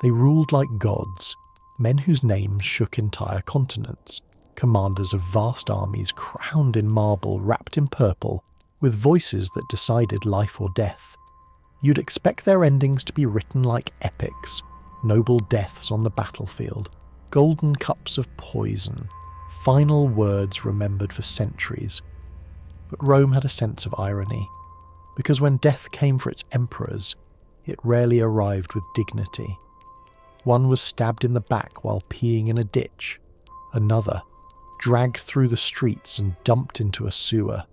They ruled like gods, men whose names shook entire continents, commanders of vast armies crowned in marble, wrapped in purple, with voices that decided life or death. You'd expect their endings to be written like epics, noble deaths on the battlefield, golden cups of poison, final words remembered for centuries. But Rome had a sense of irony, because when death came for its emperors, it rarely arrived with dignity. One was stabbed in the back while peeing in a ditch, another dragged through the streets and dumped into a sewer.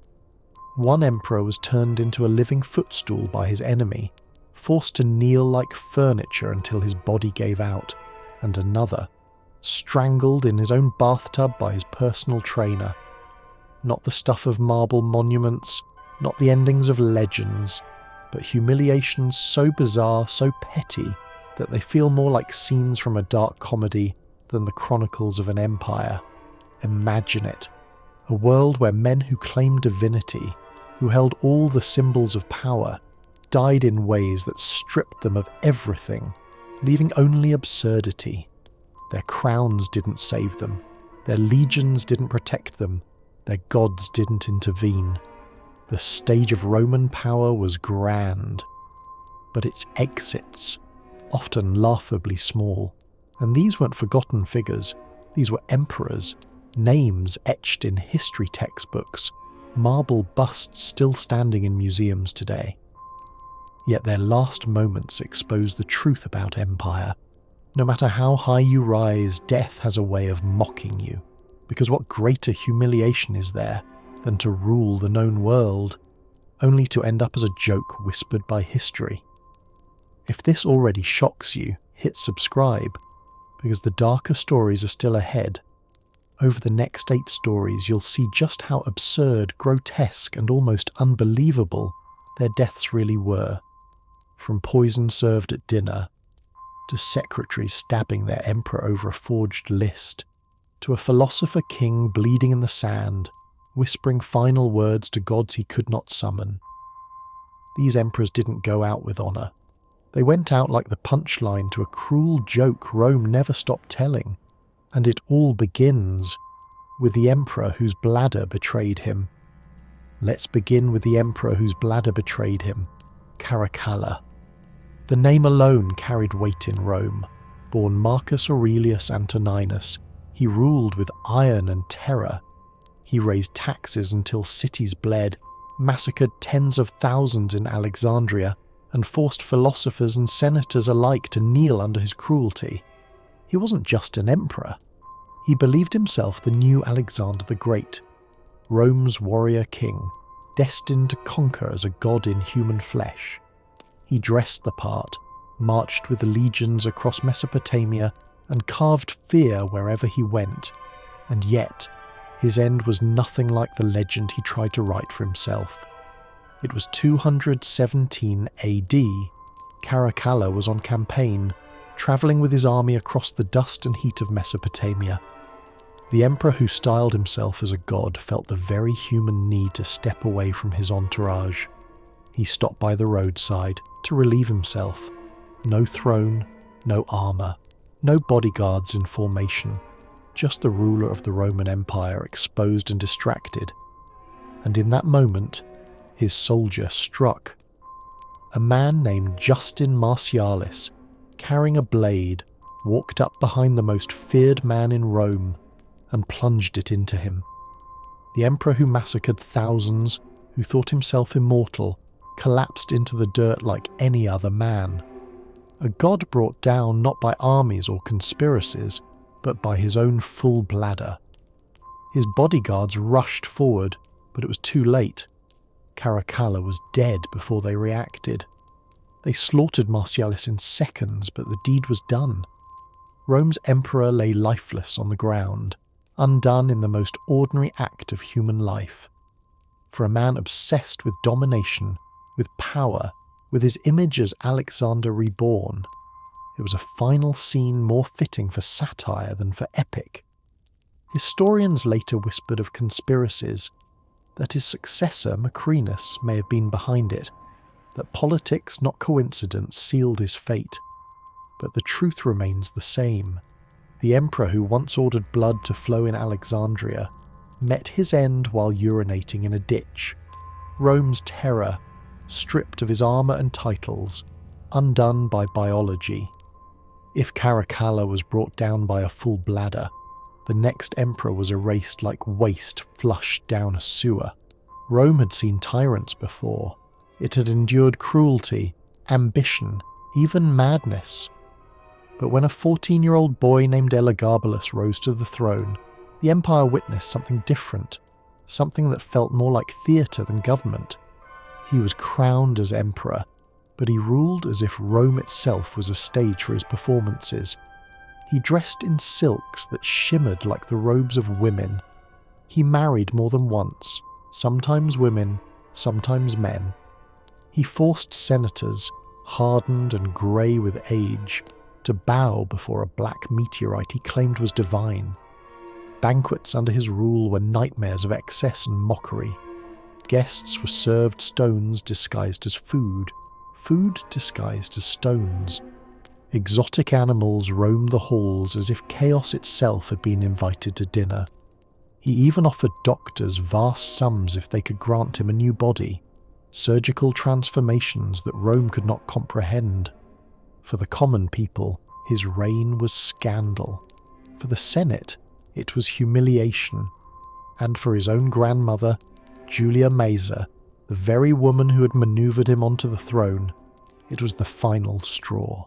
One emperor was turned into a living footstool by his enemy, forced to kneel like furniture until his body gave out, and another strangled in his own bathtub by his personal trainer. Not the stuff of marble monuments, not the endings of legends, but humiliations so bizarre, so petty, that they feel more like scenes from a dark comedy than the chronicles of an empire. Imagine it. A world where men who claimed divinity, who held all the symbols of power, died in ways that stripped them of everything, leaving only absurdity. Their crowns didn't save them, their legions didn't protect them, their gods didn't intervene. The stage of Roman power was grand, but its exits, often laughably small. And these weren't forgotten figures, these were emperors, names etched in history textbooks, marble busts still standing in museums today. Yet their last moments expose the truth about empire. No matter how high you rise, death has a way of mocking you, because what greater humiliation is there than to rule the known world, only to end up as a joke whispered by history? If this already shocks you, hit subscribe, because the darker stories are still ahead. Over the next 8 stories, you'll see just how absurd, grotesque, and almost unbelievable their deaths really were. From poison served at dinner, to secretaries stabbing their emperor over a forged list, to a philosopher king bleeding in the sand, whispering final words to gods he could not summon. These emperors didn't go out with honour. They went out like the punchline to a cruel joke Rome never stopped telling. And it all begins with the emperor whose bladder betrayed him. Let's begin with the emperor whose bladder betrayed him, Caracalla. The name alone carried weight in Rome. Born Marcus Aurelius Antoninus, he ruled with iron and terror. He raised taxes until cities bled, massacred tens of thousands in Alexandria, and forced philosophers and senators alike to kneel under his cruelty. He wasn't just an emperor. He believed himself the new Alexander the Great, Rome's warrior king, destined to conquer as a god in human flesh. He dressed the part, marched with the legions across Mesopotamia, and carved fear wherever he went. And yet, his end was nothing like the legend he tried to write for himself. It was 217 AD. Caracalla was on campaign, travelling with his army across the dust and heat of Mesopotamia. The emperor who styled himself as a god felt the very human need to step away from his entourage. He stopped by the roadside to relieve himself. No throne, no armour, no bodyguards in formation, just the ruler of the Roman Empire exposed and distracted. And in that moment, his soldier struck. A man named Justin Martialis, carrying a blade, walked up behind the most feared man in Rome and plunged it into him. The emperor who massacred thousands, who thought himself immortal, collapsed into the dirt like any other man. A god brought down not by armies or conspiracies, but by his own full bladder. His bodyguards rushed forward, but it was too late. Caracalla was dead before they reacted. They slaughtered Martialis in seconds, but the deed was done. Rome's emperor lay lifeless on the ground, undone in the most ordinary act of human life. For a man obsessed with domination, with power, with his image as Alexander reborn, it was a final scene more fitting for satire than for epic. Historians later whispered of conspiracies, that his successor, Macrinus, may have been behind it, that politics, not coincidence, sealed his fate. but the truth remains the same. The emperor who once ordered blood to flow in Alexandria met his end while urinating in a ditch. Rome's terror, stripped of his armour and titles, undone by biology. If Caracalla was brought down by a full bladder, the next emperor was erased like waste flushed down a sewer. Rome had seen tyrants before. It had endured cruelty, ambition, even madness. But when a 14-year-old boy named Elagabalus rose to the throne, the empire witnessed something different, something that felt more like theatre than government. He was crowned as emperor, but he ruled as if Rome itself was a stage for his performances. He dressed in silks that shimmered like the robes of women. He married more than once, sometimes women, sometimes men. He forced senators, hardened and grey with age, to bow before a black meteorite he claimed was divine. Banquets under his rule were nightmares of excess and mockery. Guests were served stones disguised as food, food disguised as stones. Exotic animals roamed the halls as if chaos itself had been invited to dinner. He even offered doctors vast sums if they could grant him a new body, surgical transformations that Rome could not comprehend. For the common people, his reign was scandal. For the Senate, it was humiliation. And for his own grandmother, Julia Maesa, the very woman who had manoeuvred him onto the throne, it was the final straw.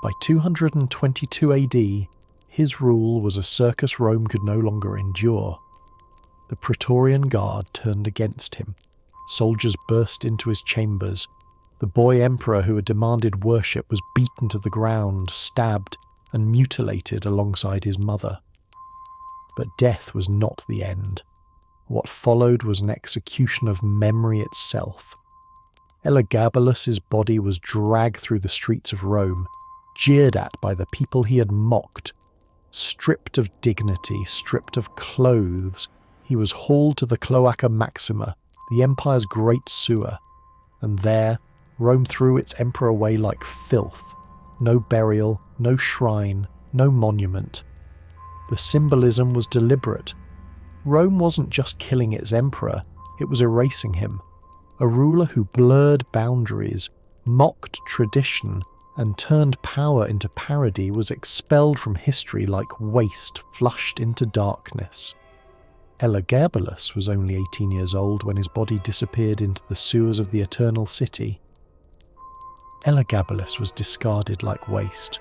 By 222 AD, his rule was a circus Rome could no longer endure. The Praetorian Guard turned against him. Soldiers burst into his chambers. The boy emperor who had demanded worship was beaten to the ground, stabbed, and mutilated alongside his mother. But death was not the end. What followed was an execution of memory itself. Elagabalus's body was dragged through the streets of Rome, jeered at by the people he had mocked. Stripped of dignity, stripped of clothes, he was hauled to the Cloaca Maxima, the empire's great sewer, and there Rome threw its emperor away like filth. No burial, no shrine, no monument. The symbolism was deliberate. Rome wasn't just killing its emperor, it was erasing him. A ruler who blurred boundaries, mocked tradition, and turned power into parody was expelled from history like waste flushed into darkness. Elagabalus was only 18 years old when his body disappeared into the sewers of the Eternal City. Elagabalus was discarded like waste,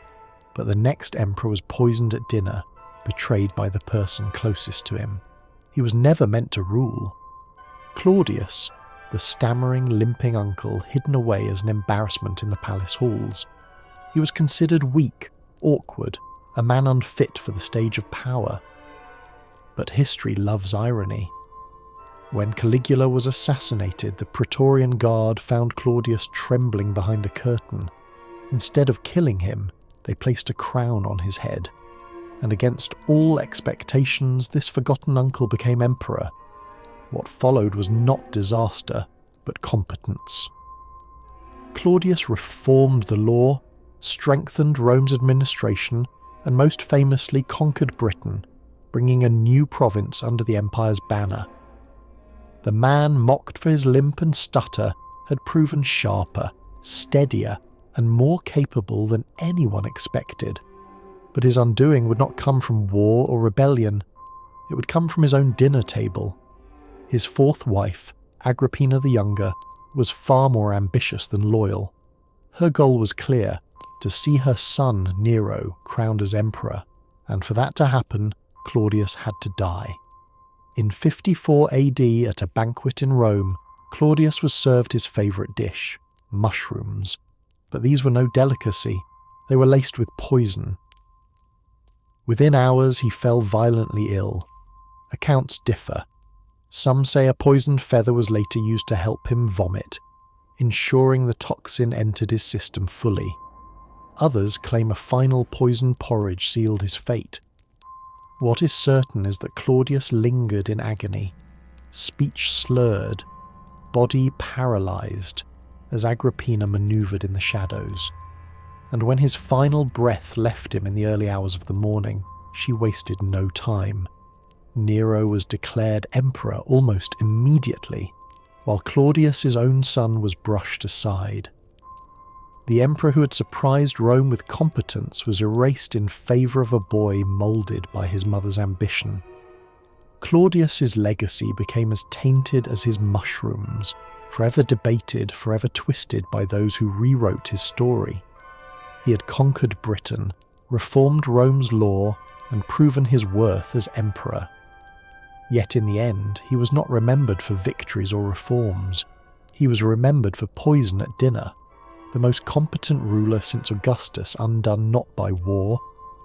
but the next emperor was poisoned at dinner, betrayed by the person closest to him. He was never meant to rule. Claudius, the stammering, limping uncle, hidden away as an embarrassment in the palace halls. He was considered weak, awkward, a man unfit for the stage of power. But history loves irony. When Caligula was assassinated, the Praetorian Guard found Claudius trembling behind a curtain. Instead of killing him, they placed a crown on his head. And against all expectations, this forgotten uncle became emperor. What followed was not disaster, but competence. Claudius reformed the law, strengthened Rome's administration, and most famously conquered Britain, bringing a new province under the empire's banner. The man mocked for his limp and stutter had proven sharper, steadier, and more capable than anyone expected. But his undoing would not come from war or rebellion. It would come from his own dinner table. His fourth wife, Agrippina the Younger, was far more ambitious than loyal. Her goal was clear, to see her son Nero crowned as emperor, and for that to happen, Claudius had to die. In 54 AD, at a banquet in Rome, Claudius was served his favourite dish, mushrooms. But these were no delicacy, they were laced with poison. Within hours he fell violently ill. Accounts differ. Some say a poisoned feather was later used to help him vomit, ensuring the toxin entered his system fully. Others claim a final poison porridge sealed his fate. What is certain is that Claudius lingered in agony, speech slurred, body paralysed, as Agrippina manoeuvred in the shadows. and when his final breath left him in the early hours of the morning, she wasted no time. Nero was declared emperor almost immediately, while Claudius's own son was brushed aside. The emperor who had surprised Rome with competence was erased in favour of a boy moulded by his mother's ambition. Claudius's legacy became as tainted as his mushrooms, forever debated, forever twisted by those who rewrote his story. He had conquered Britain, reformed Rome's law, and proven his worth as emperor. Yet in the end, he was not remembered for victories or reforms. He was remembered for poison at dinner, the most competent ruler since Augustus, undone not by war,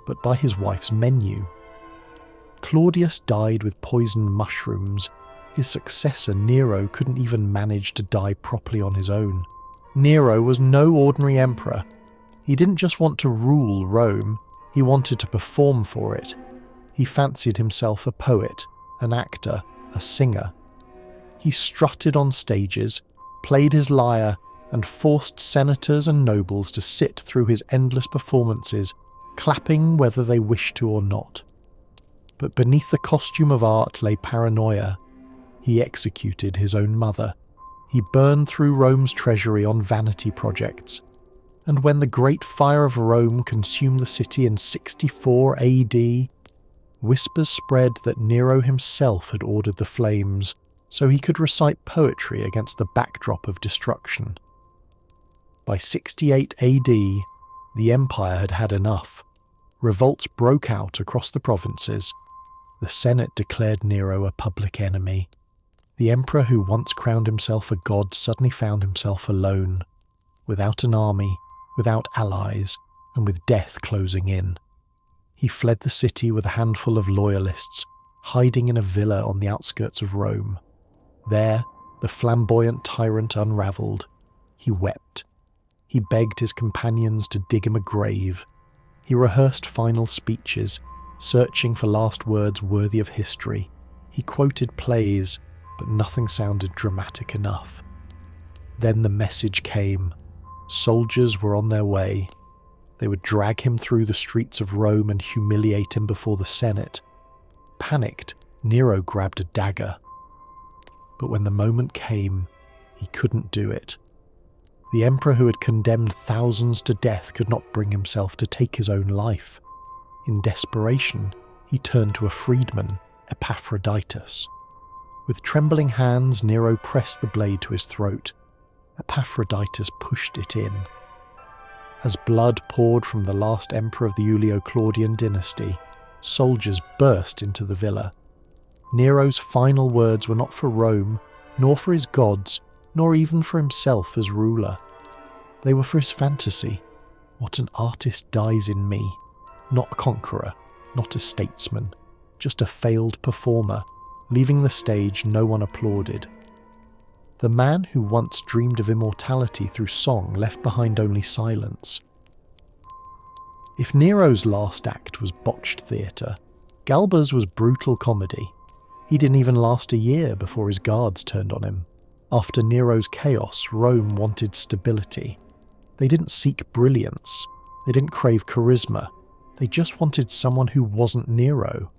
but by his wife's menu. Claudius died with poisoned mushrooms. His successor, Nero, couldn't even manage to die properly on his own. Nero was no ordinary emperor. He didn't just want to rule Rome, he wanted to perform for it. He fancied himself a poet, an actor, a singer. He strutted on stages, played his lyre, and forced senators and nobles to sit through his endless performances, clapping whether they wished to or not. But beneath the costume of art lay paranoia. He executed his own mother. He burned through Rome's treasury on vanity projects. And when the great fire of Rome consumed the city in 64 AD, whispers spread that Nero himself had ordered the flames so he could recite poetry against the backdrop of destruction. By 68 AD, the empire had had enough. Revolts broke out across the provinces. The Senate declared Nero a public enemy. The emperor who once crowned himself a god suddenly found himself alone, without an army, without allies, and with death closing in. He fled the city with a handful of loyalists, hiding in a villa on the outskirts of Rome. There, the flamboyant tyrant unravelled. He wept. He begged his companions to dig him a grave. He rehearsed final speeches, searching for last words worthy of history. He quoted plays, but nothing sounded dramatic enough. Then the message came. Soldiers were on their way. They would drag him through the streets of Rome and humiliate him before the Senate. Panicked, Nero grabbed a dagger. But when the moment came, he couldn't do it. The emperor who had condemned thousands to death could not bring himself to take his own life. In desperation, he turned to a freedman, Epaphroditus. With trembling hands, Nero pressed the blade to his throat. Epaphroditus pushed it in. As blood poured from the last emperor of the Julio-Claudian dynasty, soldiers burst into the villa. Nero's final words were not for Rome, nor for his gods, nor even for himself as ruler. They were for his fantasy. What an artist dies in me. Not conqueror, not a statesman, just a failed performer. Leaving the stage, no one applauded. The man who once dreamed of immortality through song left behind only silence. If Nero's last act was botched theatre, Galba's was brutal comedy. He didn't even last a year before his guards turned on him. After Nero's chaos, Rome wanted stability. They didn't seek brilliance. They didn't crave charisma. They just wanted someone who wasn't Nero.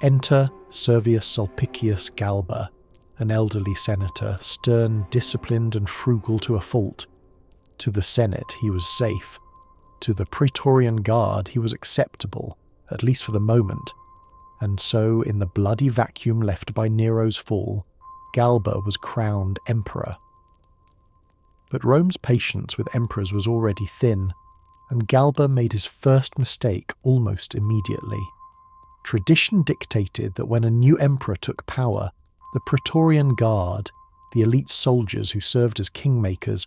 Enter Servius Sulpicius Galba, an elderly senator, stern, disciplined and frugal to a fault. To the Senate he was safe. To the Praetorian Guard he was acceptable, at least for the moment. And so, in the bloody vacuum left by Nero's fall, Galba was crowned emperor. But Rome's patience with emperors was already thin, and Galba made his first mistake almost immediately. Tradition dictated that when a new emperor took power, the Praetorian Guard, the elite soldiers who served as kingmakers,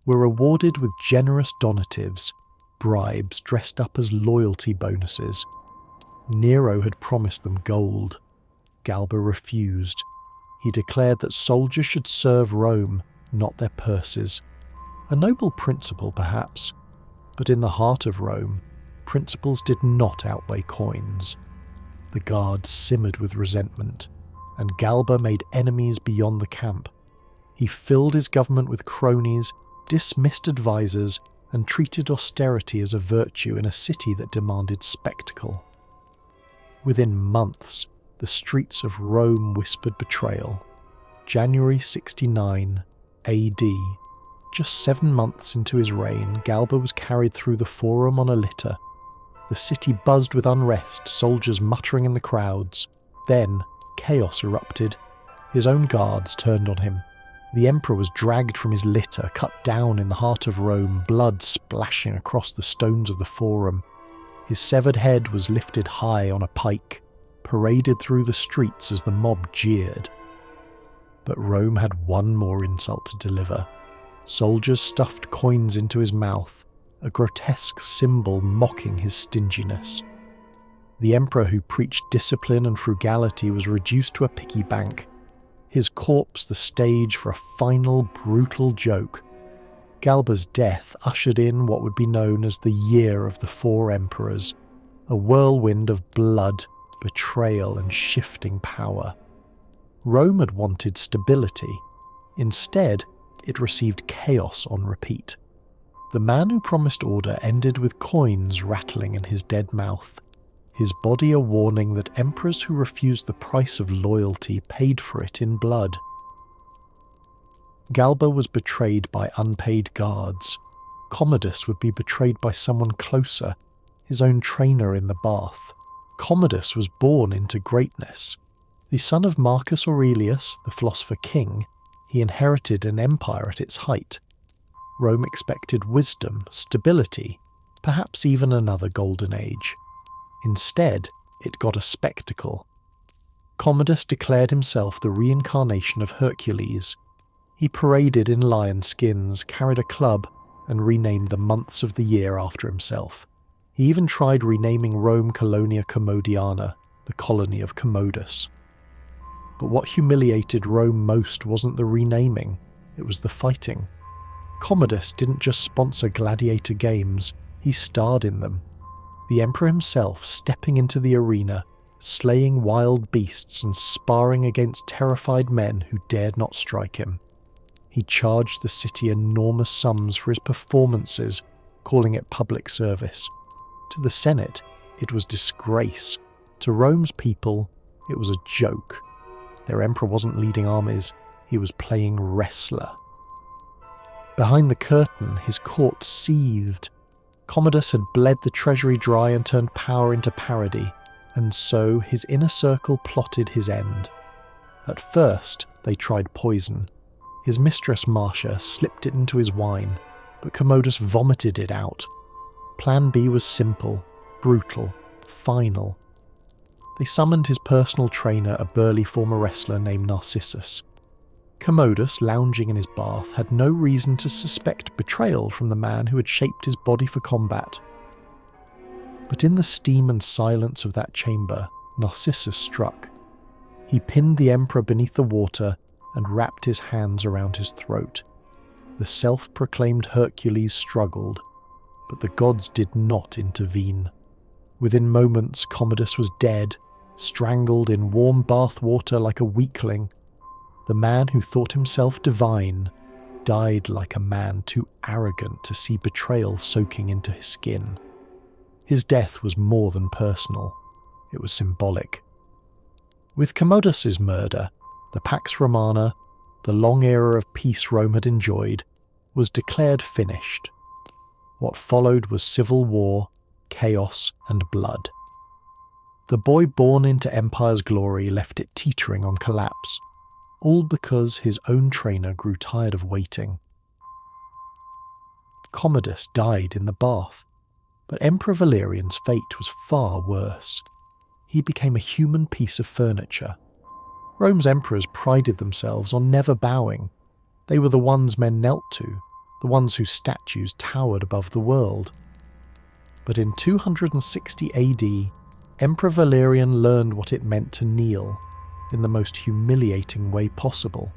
were rewarded with generous donatives, bribes dressed up as loyalty bonuses. Nero had promised them gold. Galba refused. He declared that soldiers should serve Rome, not their purses. A noble principle, perhaps, but in the heart of Rome, principles did not outweigh coins. The guards simmered with resentment, and Galba made enemies beyond the camp. He filled his government with cronies, dismissed advisors, and treated austerity as a virtue in a city that demanded spectacle. Within months, the streets of Rome whispered betrayal. January 69 AD. Just 7 months into his reign, Galba was carried through the Forum on a litter. The city buzzed with unrest, soldiers muttering in the crowds. Then, chaos erupted. His own guards turned on him. The emperor was dragged from his litter, cut down in the heart of Rome, blood splashing across the stones of the Forum. His severed head was lifted high on a pike, paraded through the streets as the mob jeered. But Rome had one more insult to deliver. Soldiers stuffed coins into his mouth, a grotesque symbol mocking his stinginess. The emperor who preached discipline and frugality was reduced to a piggy bank, his corpse the stage for a final brutal joke. Galba's death ushered in what would be known as the Year of the Four Emperors, a whirlwind of blood, betrayal and shifting power. Rome had wanted stability. Instead, it received chaos on repeat. The man who promised order ended with coins rattling in his dead mouth, his body a warning that emperors who refused the price of loyalty paid for it in blood. Galba was betrayed by unpaid guards. Commodus would be betrayed by someone closer, his own trainer in the bath. Commodus was born into greatness. The son of Marcus Aurelius, the philosopher king, he inherited an empire at its height. Rome expected wisdom, stability, perhaps even another golden age. Instead, it got a spectacle. Commodus declared himself the reincarnation of Hercules. He paraded in lion skins, carried a club, and renamed the months of the year after himself. He even tried renaming Rome Colonia Commodiana, the colony of Commodus. But what humiliated Rome most wasn't the renaming, it was the fighting. Commodus didn't just sponsor gladiator games, he starred in them. The emperor himself stepping into the arena, slaying wild beasts and sparring against terrified men who dared not strike him. He charged the city enormous sums for his performances, calling it public service. To the Senate, it was disgrace. To Rome's people, it was a joke. Their emperor wasn't leading armies, he was playing wrestler. Behind the curtain, his court seethed. Commodus had bled the treasury dry and turned power into parody, and so his inner circle plotted his end. At first, they tried poison. His mistress Marcia slipped it into his wine, but Commodus vomited it out. Plan B was simple, brutal, final. They summoned his personal trainer, a burly former wrestler named Narcissus. Commodus, lounging in his bath, had no reason to suspect betrayal from the man who had shaped his body for combat. But in the steam and silence of that chamber, Narcissus struck. He pinned the emperor beneath the water and wrapped his hands around his throat. The self-proclaimed Hercules struggled, but the gods did not intervene. Within moments, Commodus was dead, strangled in warm bath water like a weakling. The man who thought himself divine died like a man too arrogant to see betrayal soaking into his skin. His death was more than personal, it was symbolic. With Commodus's murder, the Pax Romana, the long era of peace Rome had enjoyed, was declared finished. What followed was civil war, chaos, and blood. The boy born into empire's glory left it teetering on collapse, all because his own trainer grew tired of waiting. Commodus died in the bath, but Emperor Valerian's fate was far worse. He became a human piece of furniture. Rome's emperors prided themselves on never bowing. They were the ones men knelt to, the ones whose statues towered above the world. But in 260 AD, Emperor Valerian learned what it meant to kneel, in the most humiliating way possible.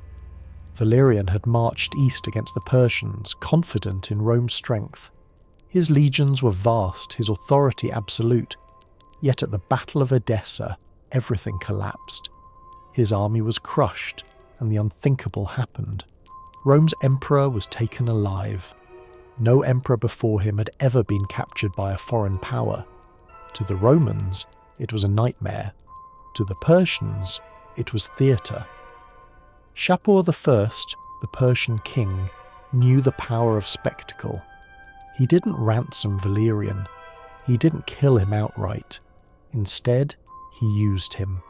Valerian had marched east against the Persians, confident in Rome's strength. His legions were vast, his authority absolute, yet at the Battle of Edessa, everything collapsed. His army was crushed, and the unthinkable happened. Rome's emperor was taken alive. No emperor before him had ever been captured by a foreign power. To the Romans, it was a nightmare. To the Persians, it was theatre. Shapur I, the Persian king, knew the power of spectacle. He didn't ransom Valerian. He didn't kill him outright. Instead, he used him.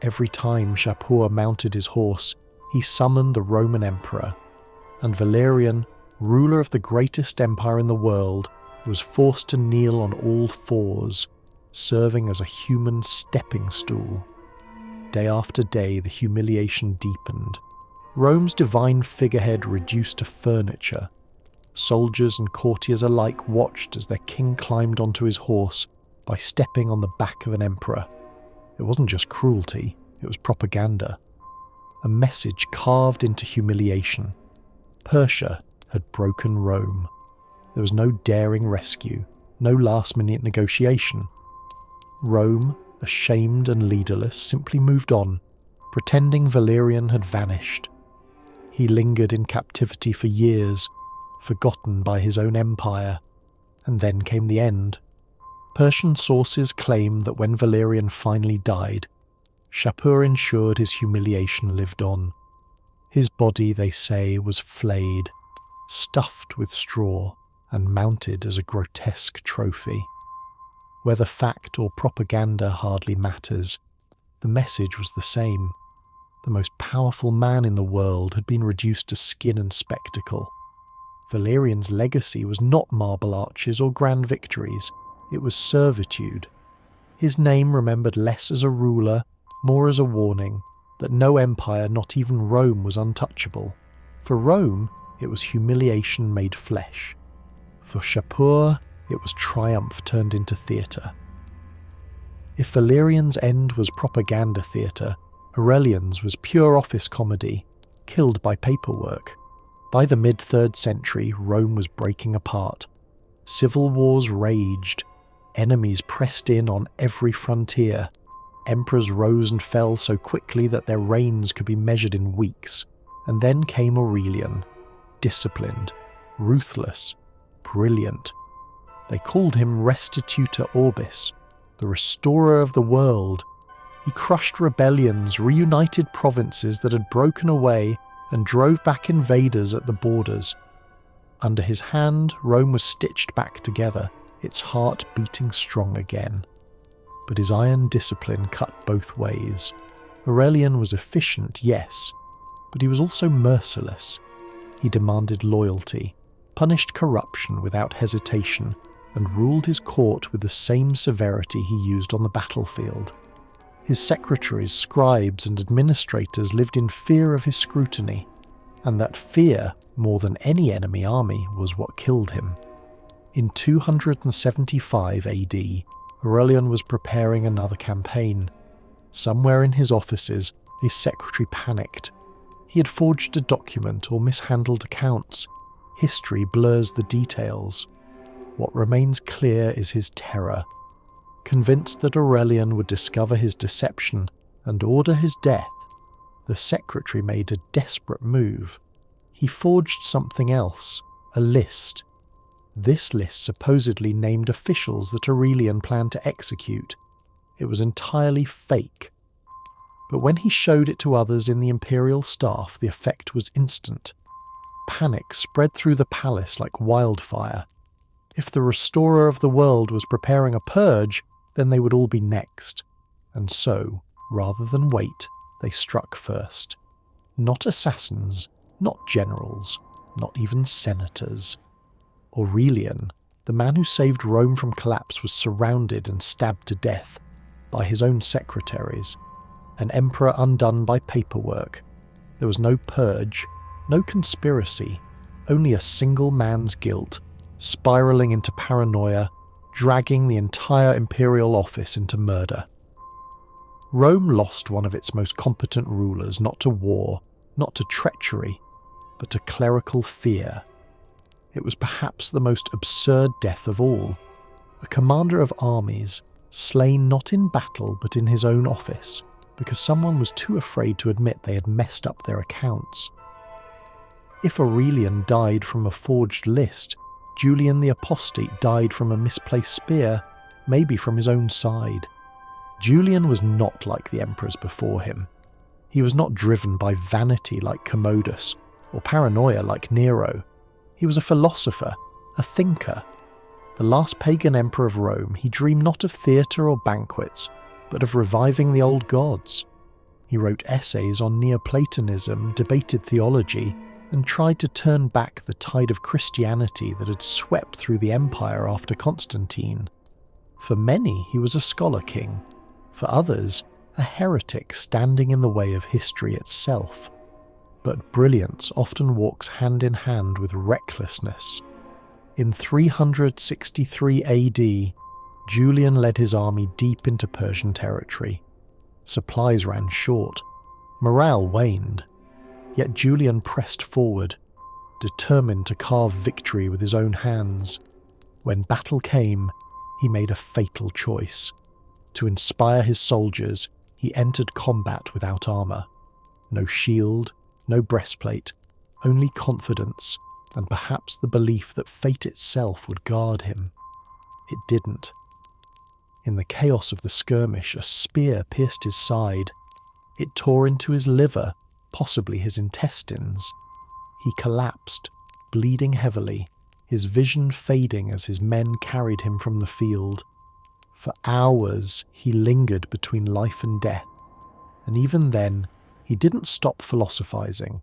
Every time Shapur mounted his horse, he summoned the Roman emperor, and Valerian, ruler of the greatest empire in the world, was forced to kneel on all fours, serving as a human stepping stool. Day after day, the humiliation deepened. Rome's divine figurehead reduced to furniture. Soldiers and courtiers alike watched as their king climbed onto his horse by stepping on the back of an emperor. It wasn't just cruelty, it was propaganda. A message carved into humiliation. Persia had broken Rome. There was no daring rescue, no last-minute negotiation. Rome, ashamed and leaderless, simply moved on, pretending Valerian had vanished. He lingered in captivity for years, forgotten by his own empire, and then came the end. Persian sources claim that when Valerian finally died, Shapur ensured his humiliation lived on. His body, they say, was flayed, stuffed with straw, and mounted as a grotesque trophy. Whether fact or propaganda hardly matters. The message was the same. The most powerful man in the world had been reduced to skin and spectacle. Valerian's legacy was not marble arches or grand victories. It was servitude. His name remembered less as a ruler, more as a warning that no empire, not even Rome, was untouchable. For Rome, it was humiliation made flesh. For Shapur, it was triumph turned into theatre. If Valerian's end was propaganda theatre, Aurelian's was pure office comedy, killed by paperwork. By the mid-3rd century, Rome was breaking apart. Civil wars raged. Enemies pressed in on every frontier. Emperors rose and fell so quickly that their reigns could be measured in weeks. And then came Aurelian, disciplined, ruthless, brilliant. They called him Restitutor Orbis, the restorer of the world. He crushed rebellions, reunited provinces that had broken away, and drove back invaders at the borders. Under his hand, Rome was stitched back together, its heart beating strong again. But his iron discipline cut both ways. Aurelian was efficient, yes, but he was also merciless. He demanded loyalty, punished corruption without hesitation, and ruled his court with the same severity he used on the battlefield. His secretaries, scribes, and administrators lived in fear of his scrutiny, and that fear, more than any enemy army, was what killed him. In 275 AD, Aurelian was preparing another campaign. Somewhere in his offices, a secretary panicked. He had forged a document or mishandled accounts. History blurs the details. What remains clear is his terror. Convinced that Aurelian would discover his deception and order his death, the secretary made a desperate move. He forged something else, a list. This list supposedly named officials that Aurelian planned to execute. It was entirely fake. But when he showed it to others in the imperial staff, the effect was instant. Panic spread through the palace like wildfire. If the restorer of the world was preparing a purge, then they would all be next. And so, rather than wait, they struck first. Not assassins, not generals, not even senators. Aurelian, the man who saved Rome from collapse, was surrounded and stabbed to death by his own secretaries. An emperor undone by paperwork. There was no purge, no conspiracy, only a single man's guilt, spiraling into paranoia, dragging the entire imperial office into murder. Rome lost one of its most competent rulers, not to war, not to treachery, but to clerical fear. It was perhaps the most absurd death of all. A commander of armies, slain not in battle but in his own office, because someone was too afraid to admit they had messed up their accounts. If Aurelian died from a forged list, Julian the Apostate died from a misplaced spear, maybe from his own side. Julian was not like the emperors before him. He was not driven by vanity like Commodus, or paranoia like Nero. He was a philosopher, a thinker. The last pagan emperor of Rome, he dreamed not of theatre or banquets, but of reviving the old gods. He wrote essays on Neoplatonism, debated theology, and tried to turn back the tide of Christianity that had swept through the empire after Constantine. For many, he was a scholar king. For others, a heretic standing in the way of history itself. But brilliance often walks hand in hand with recklessness. In 363 AD, Julian led his army deep into Persian territory. Supplies ran short, morale waned, yet Julian pressed forward, determined to carve victory with his own hands. When battle came, he made a fatal choice. To inspire his soldiers, he entered combat without armour. No shield, no breastplate, only confidence, and perhaps the belief that fate itself would guard him. It didn't. In the chaos of the skirmish, a spear pierced his side. It tore into his liver, possibly his intestines. He collapsed, bleeding heavily, his vision fading as his men carried him from the field. For hours he lingered between life and death, and even then he didn't stop philosophizing.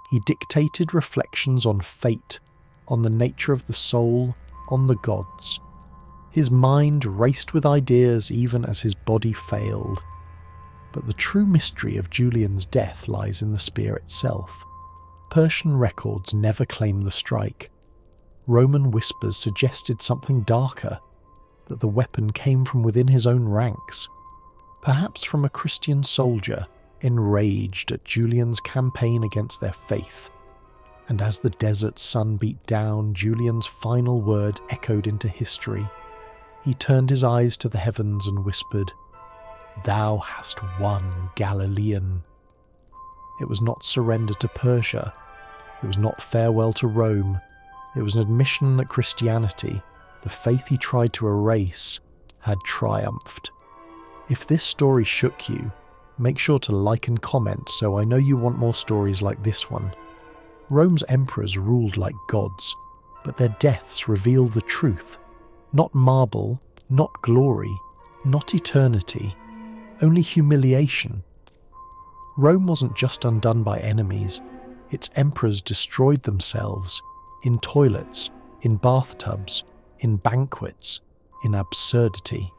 He dictated reflections on fate, on the nature of the soul, on the gods. His mind raced with ideas even as his body failed. But the true mystery of Julian's death lies in the spear itself. Persian records never claim the strike. Roman whispers suggested something darker, that the weapon came from within his own ranks, perhaps from a Christian soldier enraged at Julian's campaign against their faith. And as the desert sun beat down, Julian's final word echoed into history. He turned his eyes to the heavens and whispered, "Thou hast won, Galilean." It was not surrender to Persia. It was not farewell to Rome. It was an admission that Christianity, the faith he tried to erase, had triumphed. If this story shook you, make sure to like and comment so I know you want more stories like this one. Rome's emperors ruled like gods, but their deaths reveal the truth. Not marble, not glory, not eternity, only humiliation. Rome wasn't just undone by enemies, its emperors destroyed themselves, in toilets, in bathtubs, in banquets, in absurdity.